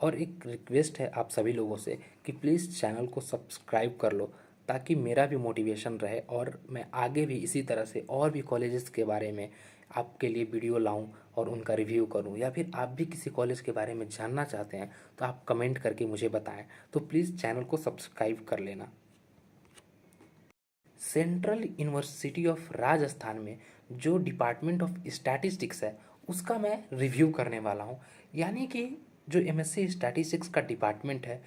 और एक रिक्वेस्ट है आप सभी लोगों से कि प्लीज़ चैनल को सब्सक्राइब कर लो, ताकि मेरा भी मोटिवेशन रहे और मैं आगे भी इसी तरह से और भी कॉलेजेस के बारे में आपके लिए वीडियो लाऊं और उनका रिव्यू करूं, या फिर आप भी किसी कॉलेज के बारे में जानना चाहते हैं तो आप कमेंट करके मुझे बताएं। तो प्लीज़ चैनल को सब्सक्राइब कर लेना। सेंट्रल यूनिवर्सिटी ऑफ राजस्थान में जो डिपार्टमेंट ऑफ स्टैटिस्टिक्स है उसका मैं रिव्यू करने वाला हूँ। यानी कि जो एमएससी स्टैटिस्टिक्स का डिपार्टमेंट है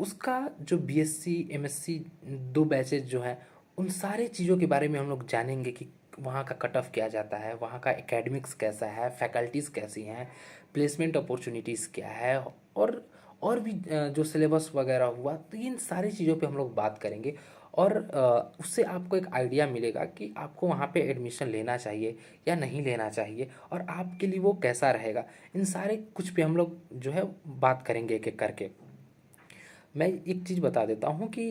उसका जो बीएससी एमएससी दो बैचेज जो हैं उन सारे चीज़ों के बारे में हम लोग जानेंगे कि वहाँ का कट ऑफ किया जाता है, वहाँ का एकेडमिक्स कैसा है, फैकल्टीज़ कैसी हैं, प्लेसमेंट अपॉर्चुनिटीज़ क्या है, और भी जो सिलेबस वगैरह हुआ, तो इन सारी चीज़ों पे हम लोग बात करेंगे। और उससे आपको एक आइडिया मिलेगा कि आपको वहाँ पे एडमिशन लेना चाहिए या नहीं लेना चाहिए और आपके लिए वो कैसा रहेगा। इन सारे कुछ पे हम लोग जो है बात करेंगे एक एक करके। मैं एक चीज़ बता देता हूँ कि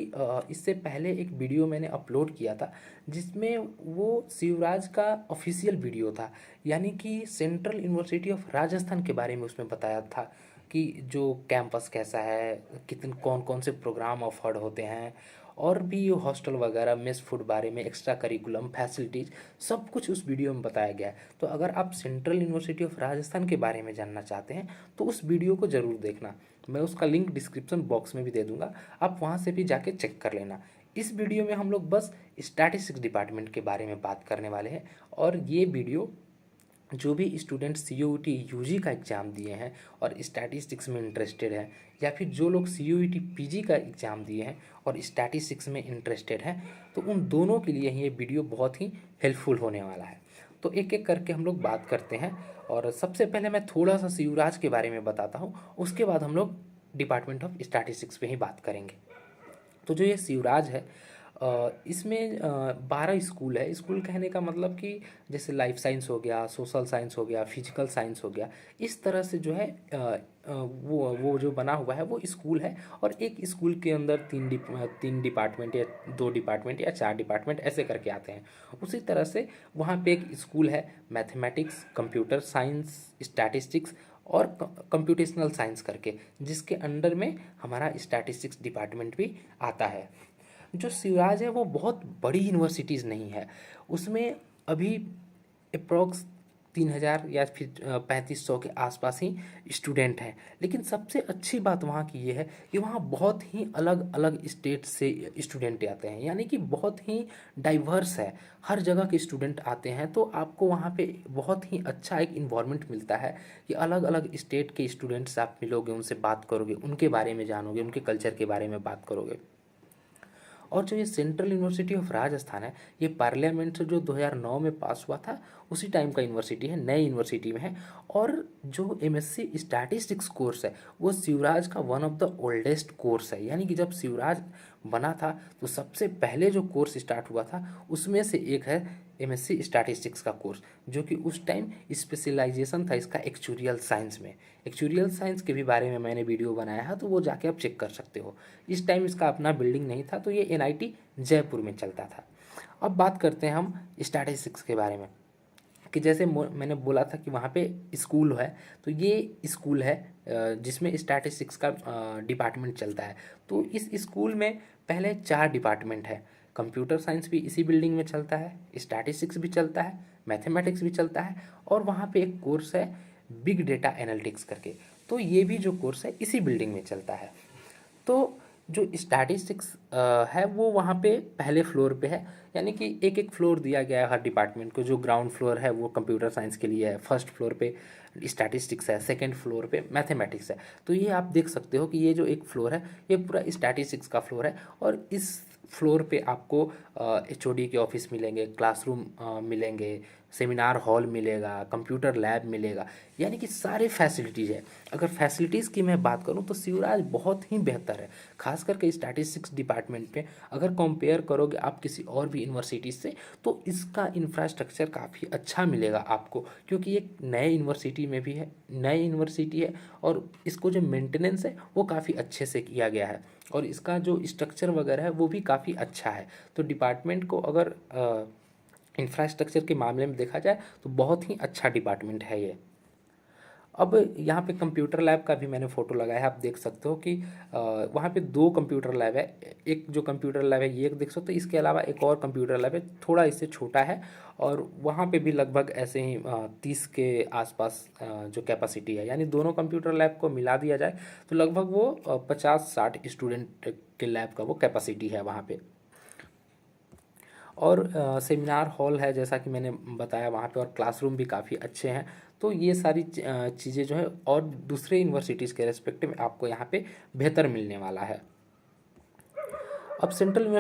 इससे पहले एक वीडियो मैंने अपलोड किया था जिसमें वो शिवराज का ऑफिशियल वीडियो था, यानी कि सेंट्रल यूनिवर्सिटी ऑफ राजस्थान के बारे में उसमें बताया था कि जो कैंपस कैसा है, कितने कौन कौन से प्रोग्राम ऑफर्ड होते हैं, और भी हॉस्टल वगैरह मेस फूड बारे में, एक्स्ट्रा करिकुलम फैसिलिटीज़, सब कुछ उस वीडियो में बताया गया है। तो अगर आप सेंट्रल यूनिवर्सिटी ऑफ राजस्थान के बारे में जानना चाहते हैं तो उस वीडियो को ज़रूर देखना। मैं उसका लिंक डिस्क्रिप्शन बॉक्स में भी दे दूंगा, आप वहाँ से भी जाके चेक कर लेना। इस वीडियो में हम लोग बस स्टैटिस्टिक्स डिपार्टमेंट के बारे में बात करने वाले हैं। और ये वीडियो जो भी स्टूडेंट CUET यूजी का एग्ज़ाम दिए हैं और स्टैटिस्टिक्स में इंटरेस्टेड हैं, या फिर जो लोग CUET PG का एग्ज़ाम दिए हैं और स्टैटिस्टिक्स में इंटरेस्टेड हैं, तो उन दोनों के लिए ये वीडियो बहुत ही हेल्पफुल होने वाला है। तो एक एक करके हम लोग बात करते हैं। और सबसे पहले मैं थोड़ा सा शिवराज के बारे में बताता हूँ, उसके बाद हम लोग डिपार्टमेंट ऑफ स्टैटिस्टिक्स पे ही बात करेंगे। तो जो ये शिवराज है इसमें 12 स्कूल है। स्कूल कहने का मतलब कि जैसे लाइफ साइंस हो गया, सोशल साइंस हो गया, फिजिकल साइंस हो गया, इस तरह से जो है वो जो बना हुआ है वो स्कूल है। और एक स्कूल के अंदर तीन डिपार्टमेंट या दो डिपार्टमेंट या चार डिपार्टमेंट ऐसे करके आते हैं। उसी तरह से वहाँ पे एक स्कूल है मैथमेटिक्स, कंप्यूटर साइंस, स्टैटिस्टिक्स और कंप्यूटेशनल साइंस करके, जिसके अंडर में हमारा स्टैटिस्टिक्स डिपार्टमेंट भी आता है। जो शिवराज है वो बहुत बड़ी यूनिवर्सिटीज़ नहीं है, उसमें अभी अप्रॉक्स 3,000 या फिर 3,500 के आसपास ही स्टूडेंट हैं। लेकिन सबसे अच्छी बात वहाँ की ये है कि वहाँ बहुत ही अलग अलग स्टेट से स्टूडेंट आते हैं, यानी कि बहुत ही डाइवर्स है, हर जगह के स्टूडेंट आते हैं। तो आपको वहाँ पे बहुत ही अच्छा एक इन्वायरमेंट मिलता है कि अलग अलग स्टेट के स्टूडेंट्स आप मिलोगे, उनसे बात करोगे, उनके बारे में जानोगे, उनके कल्चर के बारे में बात करोगे। और जो ये सेंट्रल यूनिवर्सिटी ऑफ राजस्थान है, ये पार्लियामेंट से जो 2009 में पास हुआ था उसी टाइम का यूनिवर्सिटी है, नई यूनिवर्सिटी में है। और जो एमएससी स्टैटिस्टिक्स कोर्स है वो शिवराज का one of the oldest course है। यानी कि जब शिवराज बना था तो सबसे पहले जो कोर्स स्टार्ट हुआ था उसमें से एक है एमएससी स्टैटिस्टिक्स का कोर्स, जो कि उस टाइम स्पेशलाइजेशन था इसका एक्चुरियल साइंस में। एक्चुरियल साइंस के भी बारे में मैंने वीडियो बनाया है, तो वो जाके आप चेक कर सकते हो। इस टाइम इसका अपना बिल्डिंग नहीं था, तो ये एनआईटी जयपुर में चलता था। अब बात करते हैं हम स्टैटिस्टिक्स के बारे में, कि जैसे मैंने बोला था कि वहाँ पे स्कूल है, तो ये स्कूल है जिसमें स्टैटिस्टिक्स का डिपार्टमेंट चलता है। तो इस स्कूल में पहले 4 डिपार्टमेंट है। कंप्यूटर साइंस भी इसी बिल्डिंग में चलता है, स्टैटिस्टिक्स भी चलता है, मैथमेटिक्स भी चलता है, और वहाँ पे एक कोर्स है बिग डेटा एनालिटिक्स करके। तो ये भी जो कोर्स है इसी बिल्डिंग में चलता है। तो जो स्टैटिस्टिक्स है वो वहाँ पे पहले फ्लोर पे है, यानी कि एक एक फ्लोर दिया गया है हर डिपार्टमेंट को। जो ग्राउंड फ्लोर है वो कंप्यूटर साइंस के लिए है, फर्स्ट फ्लोर पे स्टैटिस्टिक्स है, सेकंड फ्लोर पे मैथमेटिक्स है। तो ये आप देख सकते हो कि ये जो एक फ्लोर है ये पूरा स्टैटिस्टिक्स का फ्लोर है। और इस फ्लोर पे आपको HOD के ऑफिस मिलेंगे, क्लासरूम मिलेंगे, सेमिनार हॉल मिलेगा, कंप्यूटर लैब मिलेगा, यानी कि सारे फैसिलिटीज़ है। अगर फैसिलिटीज़ की मैं बात करूं तो शिवराज बहुत ही बेहतर है, खास करके स्टैटिस्टिक्स डिपार्टमेंट पे अगर कंपेयर करोगे आप किसी और भी यूनिवर्सिटी से, तो इसका इंफ्रास्ट्रक्चर काफ़ी अच्छा मिलेगा आपको, क्योंकि ये नए यूनिवर्सिटी में भी है, नई यूनिवर्सिटी है, और इसको जो मेंटेनेंस है वो काफ़ी अच्छे से किया गया है, और इसका जो स्ट्रक्चर वगैरह है वो भी काफ़ी अच्छा है। तो डिपार्टमेंट को अगर इंफ्रास्ट्रक्चर के मामले में देखा जाए तो बहुत ही अच्छा डिपार्टमेंट है ये। अब यहाँ पे कंप्यूटर लैब का भी मैंने फ़ोटो लगाया है, आप देख सकते हो कि वहाँ पे 2 कंप्यूटर लैब है। एक जो कंप्यूटर लैब है ये एक देख सकते हो, इसके अलावा एक और कंप्यूटर लैब है, थोड़ा इससे छोटा है, और वहाँ पे भी लगभग ऐसे ही 30 के आसपास जो कैपेसिटी है, यानी दोनों कंप्यूटर लैब को मिला दिया जाए तो लगभग वो 50-60 स्टूडेंट के लैब का वो कैपेसिटी है वहाँ पे। और सेमिनार हॉल है जैसा कि मैंने बताया वहाँ पे, और क्लासरूम भी काफ़ी अच्छे हैं। तो ये सारी चीज़ें जो है और दूसरे यूनिवर्सिटीज़ के रेस्पेक्टिव आपको यहाँ पे बेहतर मिलने वाला है। अब सेंट्रल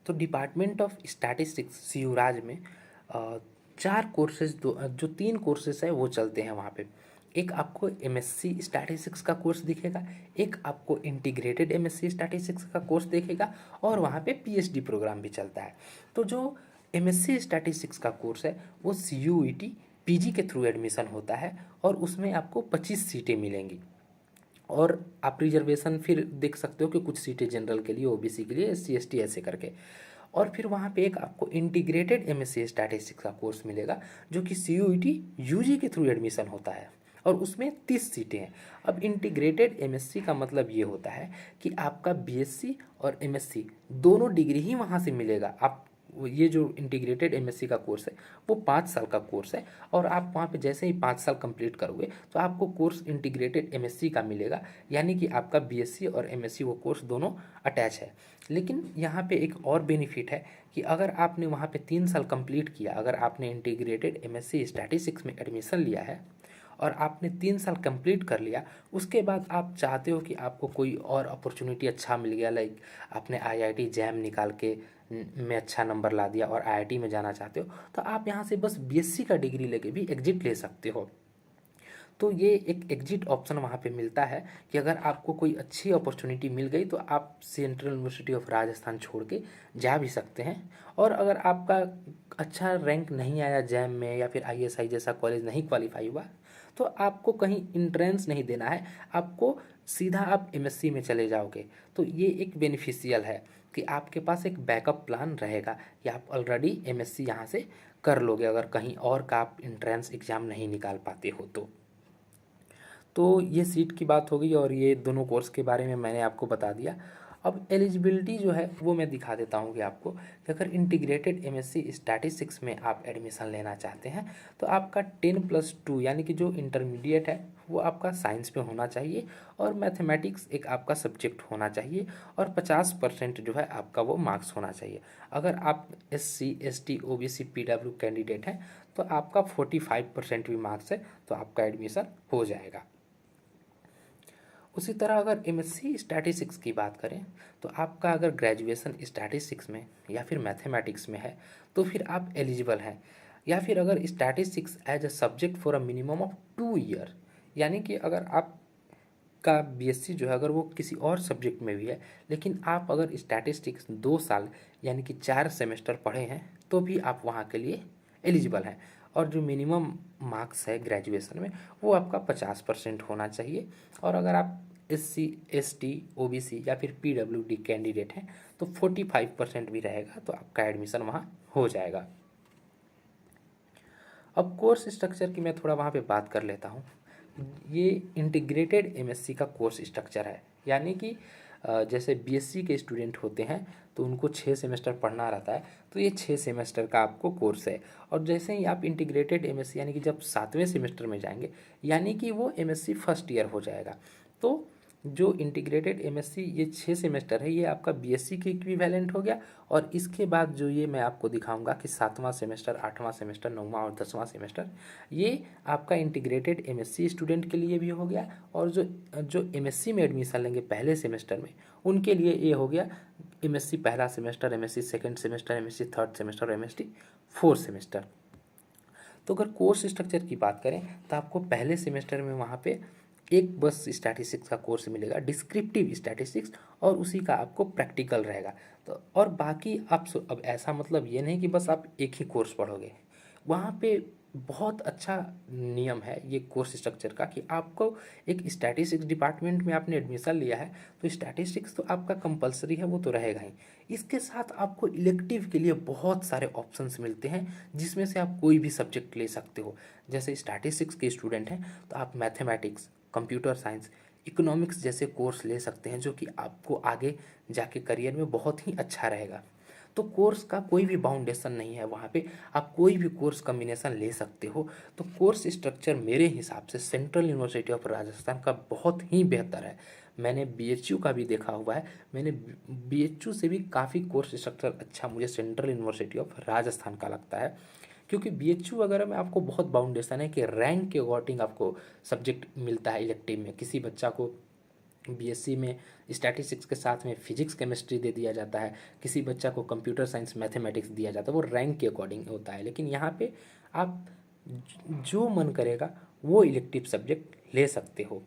तो डिपार्टमेंट ऑफ स्टैटिस्टिक्स सीयू राज में 4 कोर्सेज जो 3 कोर्सेज है वो चलते हैं वहाँ पे। एक आपको एमएससी स्टैटिस्टिक्स का कोर्स दिखेगा, एक आपको इंटीग्रेटेड एमएससी स्टैटिस्टिक्स का कोर्स दिखेगा, और वहाँ पे पीएचडी प्रोग्राम भी चलता है। तो जो एमएससी स्टैटिस्टिक्स का कोर्स है वो सीयूईटी पीजी के थ्रू एडमिशन होता है, और उसमें आपको 25 सीटें मिलेंगी। और आप रिजर्वेशन फिर देख सकते हो कि कुछ सीटें जनरल के लिए, ओबीसी के लिए, एससी एसटी ऐसे करके। और फिर वहाँ पे एक आपको इंटीग्रेटेड एमएससी स्टैटिस्टिक्स का कोर्स मिलेगा जो कि सीयूईटी यूजी के थ्रू एडमिशन होता है, और उसमें 30 सीटें हैं। अब इंटीग्रेटेड एमएससी का मतलब ये होता है कि आपका बीएससी और एमएससी दोनों डिग्री ही वहाँ से मिलेगा। आप ये जो इंटीग्रेटेड एमएससी का कोर्स है वो 5 साल का कोर्स है, और आप वहाँ पे जैसे ही 5 साल कंप्लीट करोगे तो आपको कोर्स इंटीग्रेटेड एमएससी का मिलेगा, यानी कि आपका बीएससी और एमएससी वो कोर्स दोनों अटैच है। लेकिन यहाँ पे एक और बेनिफिट है कि अगर आपने वहाँ पे 3 साल कंप्लीट किया, अगर आपने इंटीग्रेटेड एमएससी स्टैटिस्टिक्स में एडमिशन लिया है और आपने 3 साल कंप्लीट कर लिया, उसके बाद आप चाहते हो कि आपको कोई और अपॉर्चुनिटी अच्छा मिल गया, लाइक आपने आईआईटी जैम निकाल के में अच्छा नंबर ला दिया और आईआईटी में जाना चाहते हो, तो आप यहाँ से बस बीएससी का डिग्री लेके भी एग्जिट ले सकते हो। तो ये एक एग्जिट ऑप्शन वहाँ पे मिलता है कि अगर आपको कोई अच्छी अपॉर्चुनिटी मिल गई तो आप सेंट्रल यूनिवर्सिटी ऑफ राजस्थान छोड़ के जा भी सकते हैं। और अगर आपका अच्छा रैंक नहीं आया जैम में, या फिर आईएसआई जैसा कॉलेज नहीं क्वालिफाई हुआ, तो आपको कहीं इंट्रेंस नहीं देना है, आपको सीधा आप एमएससी में चले जाओगे। तो ये एक बेनिफिशियल है कि आपके पास एक बैकअप प्लान रहेगा कि आप ऑलरेडी एमएससी यहाँ से कर लोगे अगर कहीं और का आप इंट्रेंस एग्ज़ाम नहीं निकाल पाते हो तो ये सीट की बात होगी, और ये दोनों कोर्स के बारे में मैंने आपको बता दिया। अब एलिजिबिलिटी जो है वो मैं दिखा देता हूँ कि आपको कि अगर इंटीग्रेटेड एमएससी स्टैटिस्टिक्स में आप एडमिशन लेना चाहते हैं तो आपका 10+2 यानी कि जो इंटरमीडिएट है वो आपका साइंस में होना चाहिए, और मैथमेटिक्स एक आपका सब्जेक्ट होना चाहिए, और 50% जो है आपका वो मार्क्स होना चाहिए। अगर आप SC ST OBC PW candidate हैं तो आपका 45% भी मार्क्स है तो आपका एडमिशन हो जाएगा। उसी तरह अगर एमएससी स्टैटिस्टिक्स की बात करें तो आपका अगर ग्रेजुएशन स्टैटिस्टिक्स में या फिर मैथमेटिक्स में है तो फिर आप एलिजिबल हैं, या फिर अगर statistics as a subject for a minimum of 2 year, यानी कि अगर आप का बीएससी जो है अगर वो किसी और सब्जेक्ट में भी है, लेकिन आप अगर स्टैटिस्टिक्स 2 साल यानी कि 4 सेमेस्टर पढ़े हैं तो भी आप वहाँ के लिए एलिजिबल हैं। और जो मिनिमम मार्क्स है ग्रेजुएशन में वो आपका 50% होना चाहिए, और अगर आप एससी एसटी ओबीसी या फिर पीडब्ल्यूडी कैंडिडेट हैं तो 45% भी रहेगा तो आपका एडमिशन वहाँ हो जाएगा। अब कोर्स स्ट्रक्चर की मैं थोड़ा वहाँ पे बात कर लेता हूँ। ये इंटीग्रेटेड एमएससी का कोर्स स्ट्रक्चर है, यानी कि जैसे बीएससी के स्टूडेंट होते हैं तो उनको 6 सेमेस्टर पढ़ना रहता है, तो ये 6 सेमेस्टर का आपको कोर्स है। और जैसे ही आप इंटीग्रेटेड एमएससी यानी कि जब 7वें सेमेस्टर में जाएंगे, यानी कि वो एमएससी फर्स्ट ईयर हो जाएगा। तो जो इंटीग्रेटेड एमएससी ये 6 सेमेस्टर है ये आपका बीएससी के इक्विवेलेंट हो गया, और इसके बाद जो ये मैं आपको दिखाऊंगा कि 7वां सेमेस्टर 8वां सेमेस्टर 9वां और 10वां सेमेस्टर ये आपका इंटीग्रेटेड एमएससी स्टूडेंट के लिए भी हो गया, और जो जो एमएससी में एडमिशन लेंगे पहले सेमेस्टर में उनके लिए ये हो गया एमएससी पहला semester, MSc second semester, MSc third semester और एमएससी फोर्थ सेमेस्टर। तो अगर कोर्स स्ट्रक्चर की बात करें तो आपको पहले सेमेस्टर में वहाँ पे एक बस स्टैटिस्टिक्स का कोर्स मिलेगा, डिस्क्रिप्टिव स्टैटिस्टिक्स, और उसी का आपको प्रैक्टिकल रहेगा। तो और बाकी आप अब ऐसा मतलब ये नहीं कि बस आप एक ही कोर्स पढ़ोगे, वहाँ पे बहुत अच्छा नियम है ये कोर्स स्ट्रक्चर का कि आपको एक स्टैटिस्टिक्स डिपार्टमेंट में आपने एडमिशन लिया है तो स्टैटिस्टिक्स तो आपका कंपलसरी है, वो तो रहेगा ही। इसके साथ आपको इलेक्टिव के लिए बहुत सारे ऑप्शंस मिलते हैं जिसमें से आप कोई भी सब्जेक्ट ले सकते हो। जैसे स्टैटिस्टिक्स के स्टूडेंट हैं तो आप मैथमेटिक्स, कंप्यूटर साइंस, इकोनॉमिक्स जैसे कोर्स ले सकते हैं जो कि आपको आगे जाके करियर में बहुत ही अच्छा रहेगा। तो कोर्स का कोई भी बाउंडेशन नहीं है, वहाँ पे आप कोई भी कोर्स कम्बिनेशन ले सकते हो। तो कोर्स स्ट्रक्चर मेरे हिसाब से सेंट्रल यूनिवर्सिटी ऑफ राजस्थान का बहुत ही बेहतर है। मैंने बीएचयू का भी देखा हुआ है, मैंने बीएचयू से भी काफ़ी कोर्स स्ट्रक्चर अच्छा मुझे सेंट्रल यूनिवर्सिटी ऑफ राजस्थान का लगता है। क्योंकि बीएचयू वगैरह में आपको बहुत बाउंडेशन है कि रैंक के अकॉर्डिंग आपको सब्जेक्ट मिलता है इलेक्टिव में। किसी बच्चा को बीएससी में स्टैटिस्टिक्स के साथ में फिजिक्स केमिस्ट्री दे दिया जाता है, किसी बच्चा को कंप्यूटर साइंस मैथमेटिक्स दिया जाता है, वो रैंक के अकॉर्डिंग होता है। लेकिन यहाँ पे आप जो मन करेगा वो इलेक्टिव सब्जेक्ट ले सकते हो।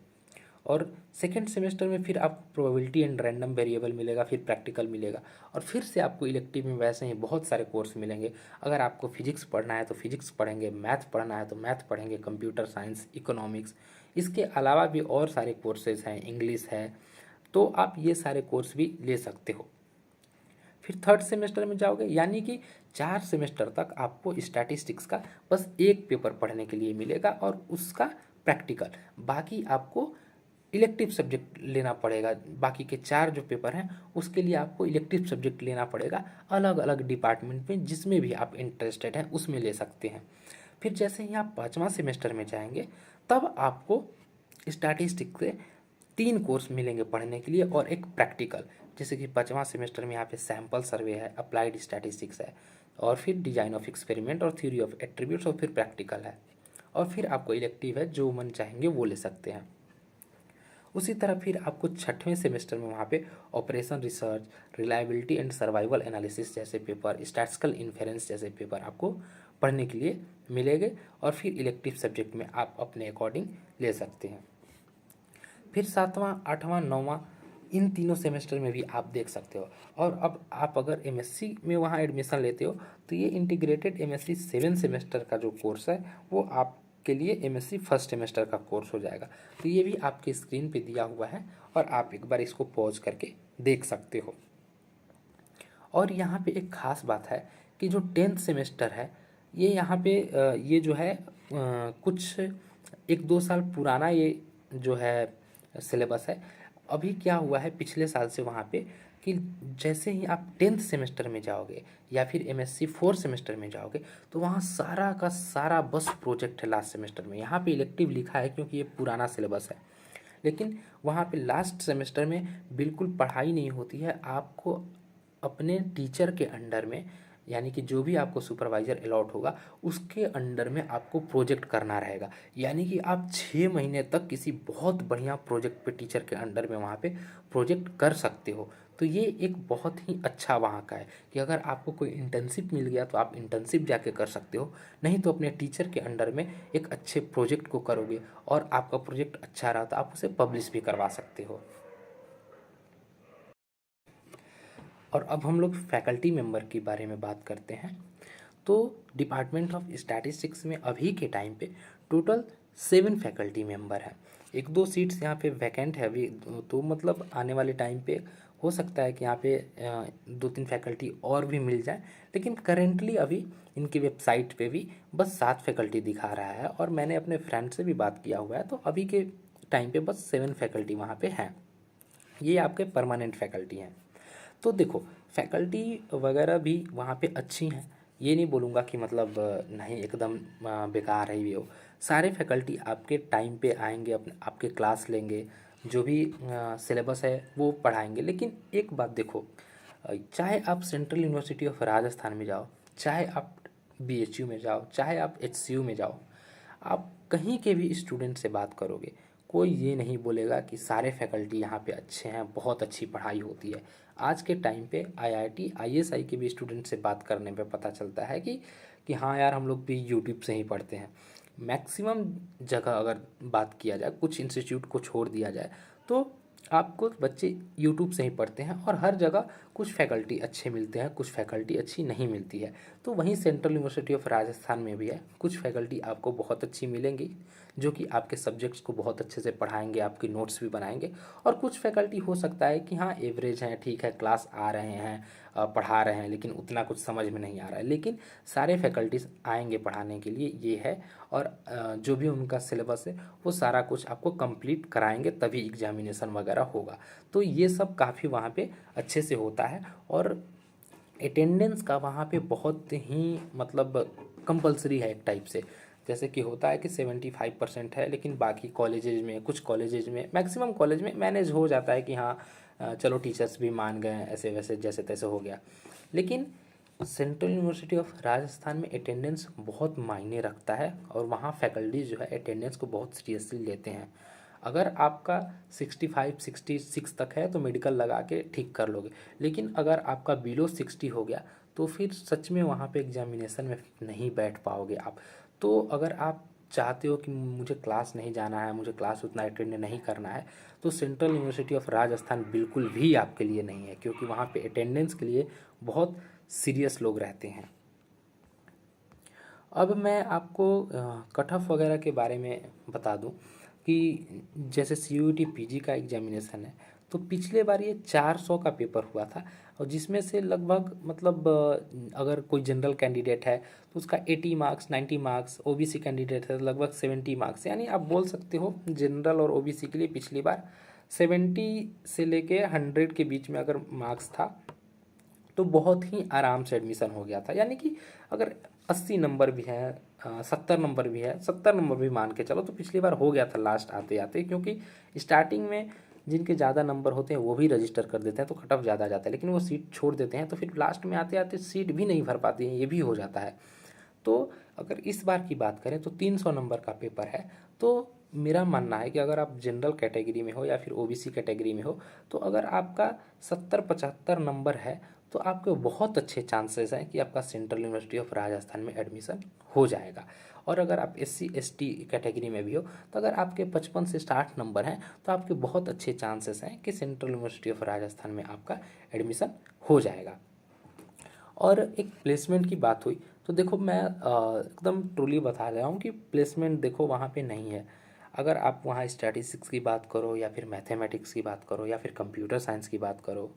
और सेकेंड सेमेस्टर में फिर आपको प्रोबेबिलिटी एंड रैंडम वेरिएबल मिलेगा, फिर प्रैक्टिकल मिलेगा, और फिर से आपको इलेक्टिव में वैसे ही बहुत सारे कोर्स मिलेंगे। अगर आपको फिजिक्स पढ़ना है तो फिजिक्स पढ़ेंगे, मैथ पढ़ना है तो मैथ पढ़ेंगे, कंप्यूटर साइंस, इकोनॉमिक्स, इसके अलावा भी और सारे कोर्सेज हैं, इंग्लिश है, तो आप ये सारे कोर्स भी ले सकते हो। फिर थर्ड सेमेस्टर में जाओगे यानी कि 4 सेमेस्टर तक आपको स्टैटिस्टिक्स का बस एक पेपर पढ़ने के लिए मिलेगा और उसका प्रैक्टिकल। बाकी आपको इलेक्टिव सब्जेक्ट लेना पड़ेगा, बाकी के 4 जो पेपर हैं उसके लिए आपको इलेक्टिव सब्जेक्ट लेना पड़ेगा अलग अलग डिपार्टमेंट में, जिसमें भी आप इंटरेस्टेड हैं उसमें ले सकते हैं। फिर जैसे ही आप 5वां सेमेस्टर में जाएंगे तब आपको स्टैटिस्टिक्स से 3 कोर्स मिलेंगे पढ़ने के लिए और एक प्रैक्टिकल। जैसे कि 5वां सेमेस्टर में यहाँ पे सैम्पल सर्वे है, अप्लाइड स्टैटिस्टिक्स है, और फिर डिजाइन ऑफ एक्सपेरिमेंट और थ्योरी ऑफ एट्रीब्यूट्स, और फिर प्रैक्टिकल है, और फिर आपको इलेक्टिव है, जो मन चाहेंगे वो ले सकते हैं। उसी तरह फिर आपको 6वें सेमेस्टर में वहाँ पे operation research, reliability and survival analysis जैसे पेपर, स्टैटिस्टिकल इन्फेरेंस जैसे पेपर आपको पढ़ने के लिए मिलेंगे, और फिर इलेक्टिव सब्जेक्ट में आप अपने अकॉर्डिंग ले सकते हैं। फिर 7वां, 8वां, 9वां, इन तीनों सेमेस्टर में भी आप देख सकते हो। और अब आप अगर एमएससी में वहाँ एडमिशन लेते हो तो ये इंटीग्रेटेड एमएससी 7 सेमेस्टर का जो कोर्स है वो आपके लिए एमएससी फर्स्ट सेमेस्टर का कोर्स हो जाएगा। तो ये भी आपके स्क्रीन पे दिया हुआ है और आप एक बार इसको पॉज करके देख सकते हो। और यहाँ पे एक ख़ास बात है कि जो 10th सेमेस्टर है ये यहाँ पे ये जो है कुछ 1-2 साल पुराना ये जो है सिलेबस है। अभी क्या हुआ है पिछले साल से वहाँ पे कि जैसे ही आप 10th सेमेस्टर में जाओगे या फिर एमएससी 4 सेमेस्टर में जाओगे तो वहाँ सारा का सारा बस प्रोजेक्ट है लास्ट सेमेस्टर में। यहाँ पे इलेक्टिव लिखा है क्योंकि ये पुराना सिलेबस है, लेकिन वहाँ पे लास्ट सेमेस्टर में बिल्कुल पढ़ाई नहीं होती है। आपको अपने टीचर के अंडर में, यानी कि जो भी आपको सुपरवाइज़र अलॉट होगा उसके अंडर में आपको प्रोजेक्ट करना रहेगा। यानी कि आप 6 महीने तक किसी बहुत बढ़िया प्रोजेक्ट पे टीचर के अंडर में वहाँ पे प्रोजेक्ट कर सकते हो। तो ये एक बहुत ही अच्छा वहाँ का है कि अगर आपको कोई इंटर्नशिप मिल गया तो आप इंटर्नशिप जाके कर सकते हो, नहीं तो अपने टीचर के अंडर में एक अच्छे प्रोजेक्ट को करोगे और आपका प्रोजेक्ट अच्छा रहा तो आप उसे पब्लिश भी करवा सकते हो। और अब हम लोग फैकल्टी मेंबर के बारे में बात करते हैं। तो डिपार्टमेंट ऑफ स्टैटिस्टिक्स में अभी के टाइम पे टोटल 7 फैकल्टी मेंबर हैं। 1-2 सीट्स यहाँ पे वैकेंट है अभी, तो मतलब आने वाले टाइम पे हो सकता है कि यहाँ पे 2-3 फैकल्टी और भी मिल जाए, लेकिन करेंटली अभी इनकी वेबसाइट पे भी बस 7 फैकल्टी दिखा रहा है। और मैंने अपने फ्रेंड से भी बात किया हुआ है तो अभी के टाइम पे बस 7 फैकल्टी वहाँ पे हैं। ये आपके परमानेंट फैकल्टी हैं। तो देखो फैकल्टी वगैरह भी वहाँ पे अच्छी हैं, ये नहीं बोलूँगा कि मतलब नहीं एकदम बेकार है ये हो। सारे फैकल्टी आपके टाइम पे आएंगे, अपने आपके क्लास लेंगे, जो भी सिलेबस है वो पढ़ाएंगे। लेकिन एक बात देखो, चाहे आप सेंट्रल यूनिवर्सिटी ऑफ राजस्थान में जाओ, चाहे आप बीएचयू में जाओ, चाहे आप एचसीयू में जाओ, आप कहीं के भी स्टूडेंट से बात करोगे कोई ये नहीं बोलेगा कि सारे फैकल्टी यहाँ पे अच्छे हैं, बहुत अच्छी पढ़ाई होती है। आज के टाइम पे आईआईटी आईएसआई के भी स्टूडेंट से बात करने पे पता चलता है कि हाँ यार हम लोग भी यूट्यूब से ही पढ़ते हैं। मैक्सिमम जगह अगर बात किया जाए, कुछ इंस्टीट्यूट को छोड़ दिया जाए, तो आपको बच्चे यूट्यूब से ही पढ़ते हैं और हर जगह कुछ फैकल्टी अच्छे मिलते हैं, कुछ फैकल्टी अच्छी नहीं मिलती है। तो वहीं सेंट्रल यूनिवर्सिटी ऑफ राजस्थान में भी है, कुछ फैकल्टी आपको बहुत अच्छी मिलेंगी जो कि आपके सब्जेक्ट्स को बहुत अच्छे से पढ़ाएंगे, आपकी नोट्स भी बनाएंगे। और कुछ फैकल्टी हो सकता है कि हाँ एवरेज हैं, ठीक है, क्लास आ रहे हैं, पढ़ा रहे हैं, लेकिन उतना कुछ समझ में नहीं आ रहा है। लेकिन सारे फैकल्टीज़ आएंगे पढ़ाने के लिए, ये है। और जो भी उनका सिलेबस है वो सारा कुछ आपको कंप्लीट कराएंगे, तभी एग्जामिनेशन वगैरह होगा। तो ये सब काफ़ी वहाँ पे अच्छे से होता है। और अटेंडेंस का वहाँ पे बहुत ही मतलब कंपलसरी है एक टाइप से। जैसे कि होता है कि 75% है, लेकिन बाकी कॉलेजेज में, कुछ कॉलेजेज में, मैक्सिमम कॉलेज में मैनेज हो जाता है कि हाँ चलो टीचर्स भी मान गए, ऐसे वैसे जैसे तैसे हो गया। लेकिन सेंट्रल यूनिवर्सिटी ऑफ राजस्थान में अटेंडेंस बहुत मायने रखता है और वहाँ फैकल्टी जो है अटेंडेंस को बहुत सीरियसली लेते हैं। अगर आपका 65 66 तक है तो मेडिकल लगा के ठीक कर लोगे, लेकिन अगर आपका बिलो 60 हो गया तो फिर सच में वहाँ पे एग्जामिनेशन में नहीं बैठ पाओगे आप। तो अगर आप चाहते हो कि मुझे क्लास नहीं जाना है, मुझे क्लास उतना अटेंड नहीं करना है, तो सेंट्रल यूनिवर्सिटी ऑफ राजस्थान बिल्कुल भी आपके लिए नहीं है, क्योंकि वहाँ पे अटेंडेंस के लिए बहुत सीरियस लोग रहते हैं। अब मैं आपको कट ऑफ वगैरह के बारे में बता दूं कि जैसे CUET PG का एग्जामिनेशन है, तो पिछले बार ये 400 का पेपर हुआ था, और जिसमें से लगभग मतलब अगर कोई जनरल कैंडिडेट है तो उसका 80 मार्क्स, 90 मार्क्स, OBC कैंडिडेट है तो लगभग 70 मार्क्स। यानी आप बोल सकते हो जनरल और OBC के लिए पिछली बार 70 से लेके 100 के बीच में अगर मार्क्स था तो बहुत ही आराम से एडमिशन हो गया था। यानी कि अगर 80 नंबर भी है, 70 नंबर भी है, 70 नंबर भी मान के चलो, तो पिछली बार हो गया था लास्ट आते आते। क्योंकि स्टार्टिंग में जिनके ज़्यादा नंबर होते हैं वो भी रजिस्टर कर देते हैं तो कट ऑफ ज़्यादा जाता है, लेकिन वो सीट छोड़ देते हैं तो फिर लास्ट में आते आते सीट भी नहीं भर पाती है, ये भी हो जाता है। तो अगर इस बार की बात करें तो 300 नंबर का पेपर है। तो मेरा मानना है कि अगर आप जनरल कैटेगरी में हो या फिर OBC कैटेगरी में हो, तो अगर आपका 70-75 नंबर है तो आपके बहुत अच्छे चांसेस हैं कि आपका सेंट्रल यूनिवर्सिटी ऑफ राजस्थान में एडमिशन हो जाएगा। और अगर आप SC ST कैटेगरी में भी हो तो अगर आपके 55 से 60 नंबर हैं तो आपके बहुत अच्छे चांसेस हैं कि सेंट्रल यूनिवर्सिटी ऑफ राजस्थान में आपका एडमिशन हो जाएगा। और एक प्लेसमेंट की बात हुई तो देखो मैं एकदम ट्रूली बता रहा हूँ कि प्लेसमेंट देखो वहाँ पे नहीं है। अगर आप वहाँ स्टैटिस्टिक्स की बात करो या फिर मैथमेटिक्स की बात करो या फिर कंप्यूटर साइंस की बात करो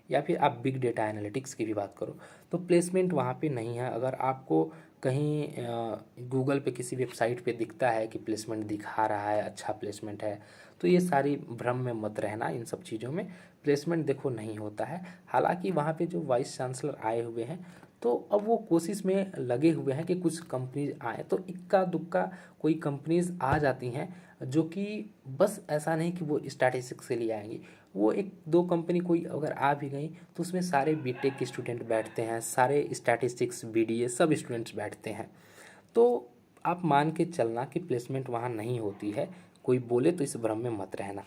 या फिर आप बिग डेटा एनालिटिक्स की भी बात करो, तो प्लेसमेंट वहाँ पे नहीं है। अगर आपको कहीं गूगल पे किसी वेबसाइट पे दिखता है कि प्लेसमेंट दिखा रहा है, अच्छा प्लेसमेंट है, तो ये सारी भ्रम में मत रहना। इन सब चीज़ों में प्लेसमेंट देखो नहीं होता है। हालांकि वहाँ पे जो वाइस चांसलर आए हुए हैं तो अब वो कोशिश में लगे हुए हैं कि कुछ कंपनीज आए, तो इक्का दुक्का कोई कंपनीज आ जाती हैं जो कि बस ऐसा नहीं कि वो स्टैटिस्टिक्स के लिए आएंगी। वो एक दो कंपनी कोई अगर आ भी गई तो उसमें सारे बीटेक के स्टूडेंट बैठते हैं, सारे स्टैटिस्टिक्स BDA सब स्टूडेंट्स बैठते हैं। तो आप मान के चलना कि प्लेसमेंट वहाँ नहीं होती है, कोई बोले तो इस भ्रम में मत रहना।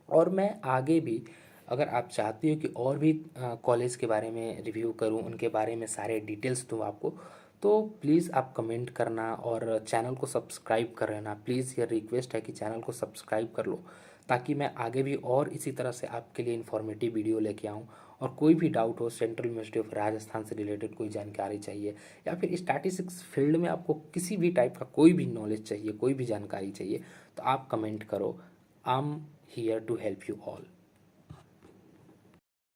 और मैं आगे भी अगर आप चाहती हो कि और भी कॉलेज के बारे में रिव्यू करूं, उनके बारे में सारे डिटेल्स दूं आपको, तो प्लीज़ आप कमेंट करना और चैनल को सब्सक्राइब कर लेना। प्लीज़ ये रिक्वेस्ट है कि चैनल को सब्सक्राइब कर लो ताकि मैं आगे भी और इसी तरह से आपके लिए इन्फॉर्मेटिव वीडियो लेके आऊँ। और कोई भी डाउट हो, सेंट्रल यूनिवर्सिटी ऑफ राजस्थान से रिलेटेड कोई जानकारी चाहिए या फिर स्टैटिस्टिक्स फील्ड में आपको किसी भी टाइप का कोई भी नॉलेज चाहिए, कोई भी जानकारी चाहिए, तो आप कमेंट करो। I am here to help you all.